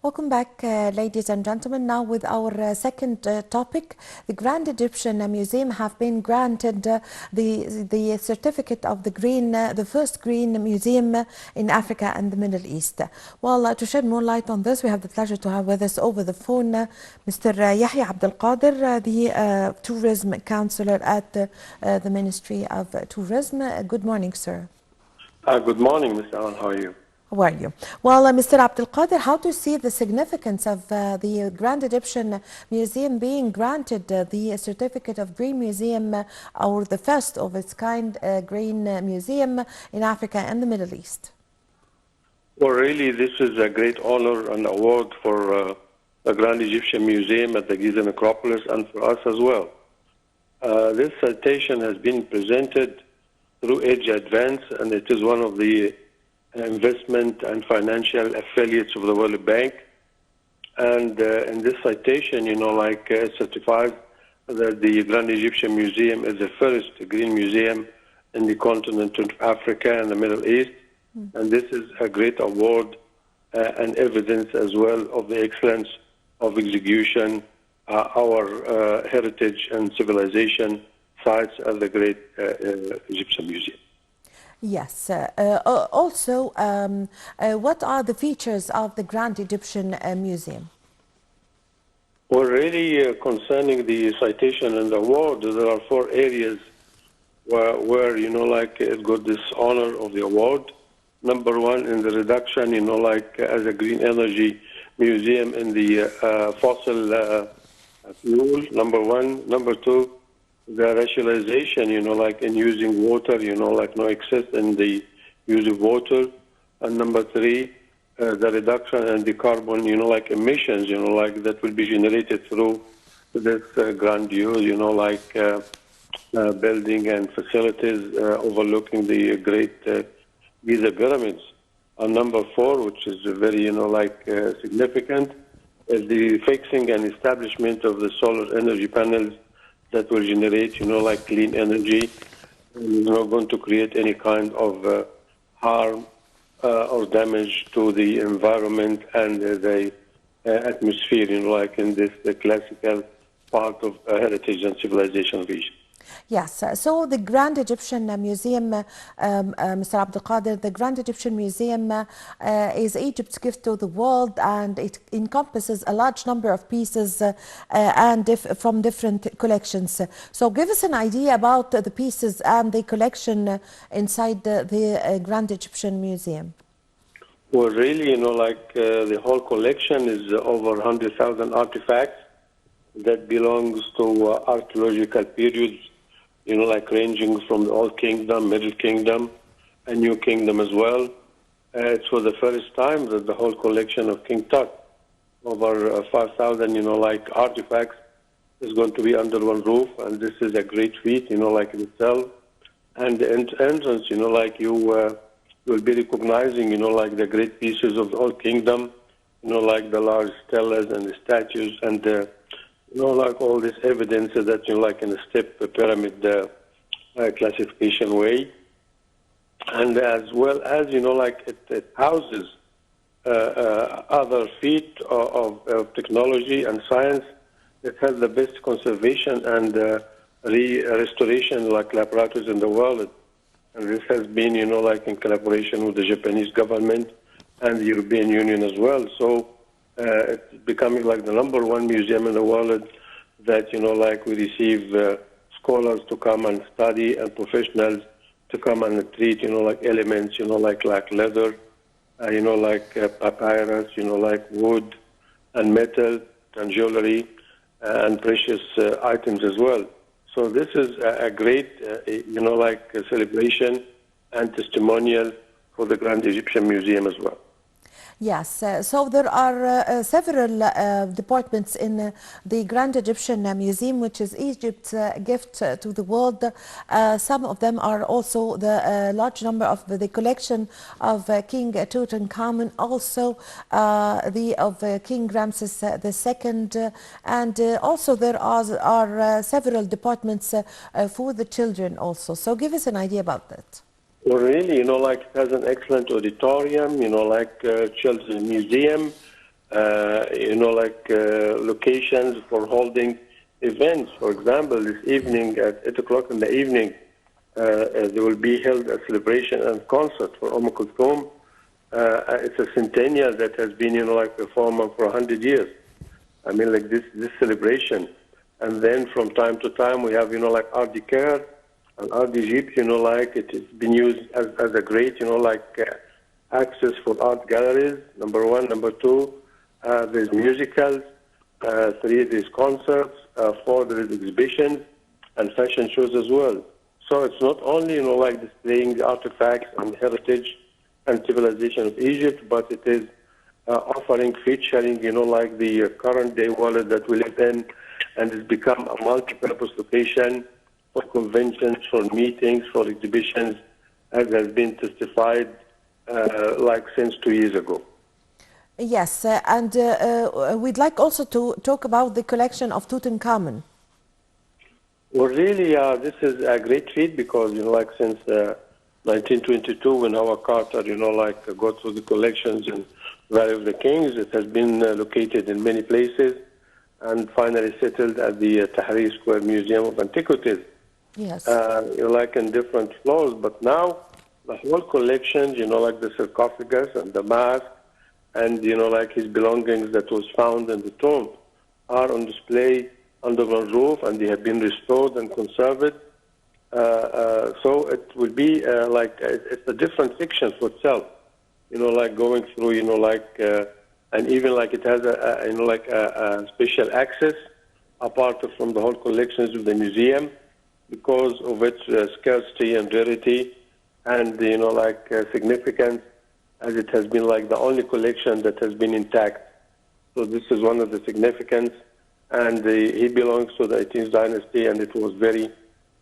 Welcome back, ladies and gentlemen. Now with our second topic, the Grand Egyptian Museum have been granted the certificate of the first green museum in Africa and the Middle East. Well, to shed more light on this, we have the pleasure to have with us over the phone Mr. Yehia Abdel Qader, the Tourism Counselor at the Ministry of Tourism. Good morning, sir. Good morning, Mr. Alan. How are you? How are you? Well, Mr. Abdel Qader, how do you see the significance of the Grand Egyptian Museum being granted the certificate of Green Museum, or the first of its kind green museum in Africa and the Middle East? Well, really, this is a great honor and award for the Grand Egyptian Museum at the Giza Necropolis and for us as well. This citation has been presented through Age Advance, and it is one of the investment and financial affiliates of the World Bank. And in this citation, it certifies that the Grand Egyptian Museum is the first green museum in the continent of Africa and the Middle East. And this is a great award and evidence as well of the excellence of execution, our heritage and civilization sites at the great Egyptian Museum. Yes. Also, what are the features of the Grand Egyptian Museum? Well, really, concerning the citation and the award, there are 4 areas where it got this honor of the award. Number 1, in the reduction, as a green energy museum in the fossil fuel, number 1. Number 2, the rationalization, in using water, no excess in the use of water. And number 3, the reduction in the carbon, emissions, that will be generated through this grandiose, building and facilities overlooking the great Giza pyramids. And number 4, which is very, significant, is the fixing and establishment of the solar energy panels that will generate, clean energy, and not going to create any kind of harm or damage to the environment and the atmosphere, in this the classical part of heritage and civilization region. Yes, so the Grand Egyptian Museum, Mr. Abdel Qader, the Grand Egyptian Museum is Egypt's gift to the world, and it encompasses a large number of pieces from different collections. So give us an idea about the pieces and the collection inside the Grand Egyptian Museum. Well, really, the whole collection is over 100,000 artifacts that belongs to archaeological periods, ranging from the Old Kingdom, Middle Kingdom, and New Kingdom as well. It's for the first time that the whole collection of King Tut, over 5,000, artifacts, is going to be under one roof, and this is a great feat, in itself. And the entrance, you will be recognizing, the great pieces of the Old Kingdom, the large stelas and the statues and all this evidence that in a step pyramid classification way, and as well as it houses other feat of technology and science. It has the best conservation and restoration apparatus in the world, and this has been in collaboration with the Japanese government and the European Union as well. So it's becoming the #1 museum in the world that, we receive scholars to come and study and professionals to come and treat, elements, like leather, papyrus, wood and metal and jewelry and precious items as well. So this is a great, celebration and testimonial for the Grand Egyptian Museum as well. Yes, so there are several departments in the Grand Egyptian Museum, which is Egypt's gift to the world. Some of them are also the large number of the collection of King Tutankhamun, also of King Ramses II, and also there are several departments for the children also. So give us an idea about that. Well, really, it has an excellent auditorium, children's museum, locations for holding events. For example, this evening at 8 o'clock in the evening, there will be held a celebration and concert for Kulthum. It's a centennial that has been, performed for 100 years. I mean, like this celebration. And then from time to time, we have, Art Decare and Art Egypt, it has been used as a great, access for art galleries, number one. Number two, there's musicals. Three, there's concerts. Four, there's exhibitions and fashion shows as well. So it's not only, displaying the artifacts and heritage and civilization of Egypt, but it is featuring, the current day world that we live in, and it's become a multi-purpose location for conventions, for meetings, for exhibitions, as has been testified, since 2 years ago. Yes, and we'd like also to talk about the collection of Tutankhamun. Well, really, this is a great feat because, since 1922, when Howard Carter, go through the collections in Valley of the Kings, it has been located in many places and finally settled at the Tahrir Square Museum of Antiquities. Yes. In different floors. But now, the whole collection, the sarcophagus and the mask and, his belongings that was found in the tomb are on display under one roof, and they have been restored and conserved. So it will be it's a different section for itself, going through, and even it has a special access apart from the whole collections of the museum because of its scarcity and rarity and, significance, as it has been the only collection that has been intact. So this is one of the significance. And he belongs to the 18th dynasty, and it was very,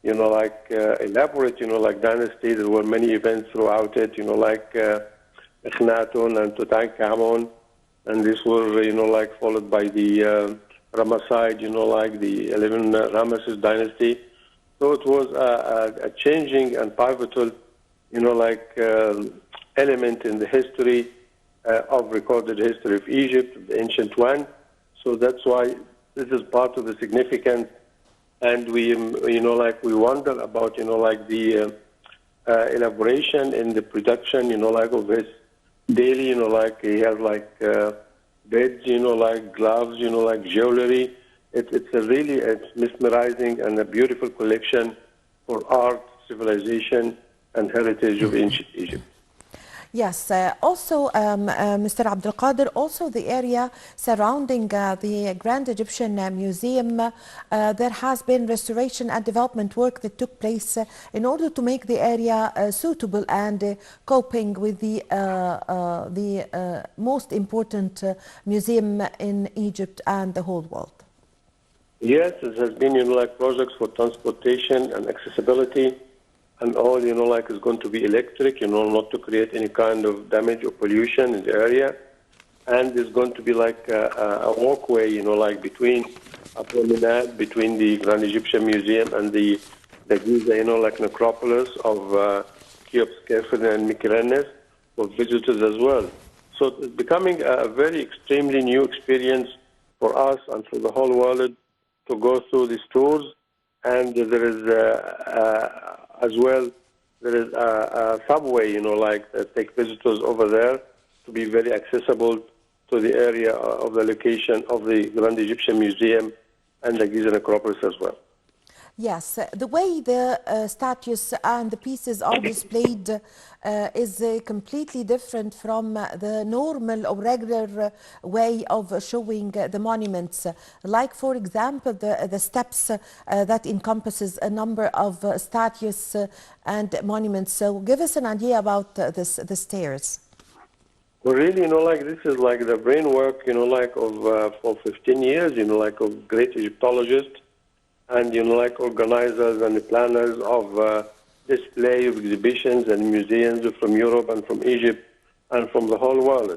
elaborate, dynasty. There were many events throughout it, Akhenaten and Tutankhamun, and this were, followed by the Ramesside, the 11 Ramesses dynasty. So it was a changing and pivotal, element in the history of recorded history of Egypt, the ancient one. So that's why this is part of the significance, and we, we wonder about, the elaboration in the production, of his daily, he has beds, gloves, jewelry. It's a really mesmerizing and a beautiful collection for art, civilization, and heritage of ancient Egypt. Yes, also, Mr. Abdel Qader, also the area surrounding the Grand Egyptian Museum, there has been restoration and development work that took place in order to make the area suitable and coping with the most important museum in Egypt and the whole world. Yes, it has been, projects for transportation and accessibility. And all, is going to be electric, not to create any kind of damage or pollution in the area. And there's going to be a walkway, between a promenade between the Grand Egyptian Museum and the Giza, necropolis of Cheops, Khafre, and Mykirenes for visitors as well. So it's becoming a very extremely new experience for us and for the whole world to go through these tours. And there is as well, there is a subway, that take visitors over there to be very accessible to the area of the location of the Grand Egyptian Museum and the Giza necropolis as well. Yes, the way the statues and the pieces are displayed is completely different from the normal or regular way of showing the monuments. Like, for example, the steps that encompasses a number of statues and monuments. So give us an idea about the stairs. Well, really, this is the brain work, of for 15 years, of great Egyptologists and, organizers and the planners of display of exhibitions and museums from Europe and from Egypt and from the whole world.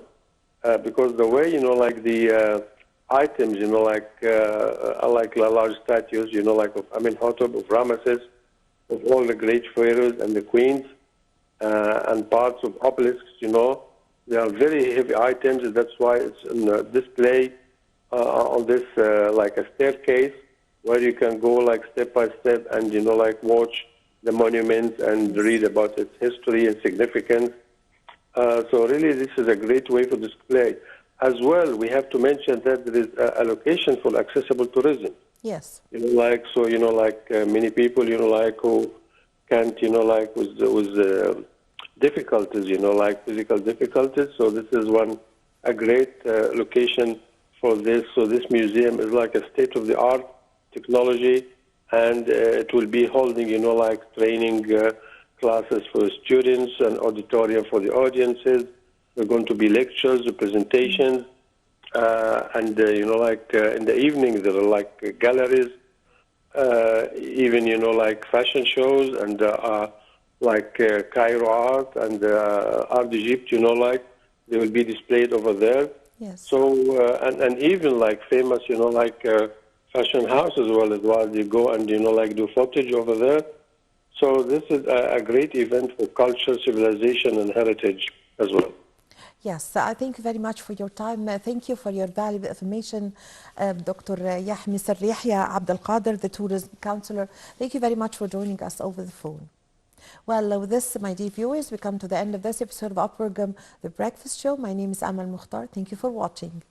Because the way, the items, like large statues, of Amenhotep, of Ramesses, of all the great pharaohs and the queens, and parts of obelisks, They are very heavy items. That's why it's in display on this like a staircase where you can go like step by step and like watch the monuments and read about its history and significance. So really, this is a great way for display. As well, we have to mention that there is a location for accessible tourism. Yes. Many people, like who can't, like with difficulties, like physical difficulties. So this is a great location for this. So this museum is like a state-of-the-art technology, and it will be holding, like training classes for students and auditorium for the audiences. There are going to be lectures, presentations, and in the evening there are like galleries, even like fashion shows and Cairo art and Art Egypt. They will be displayed over there. Yes. So and even like famous fashion house as well you go and do footage over there. So this is a great event for culture, civilization, and heritage as well. Yes, I thank you very much for your time. Thank you for your valuable information, Dr. Mr. Yehia Abdel Qader, the tourism counselor. Thank you very much for joining us over the phone. Well, with this, my dear viewers, we come to the end of this episode of our program, The Breakfast Show. My name is Amal Mukhtar. Thank you for watching.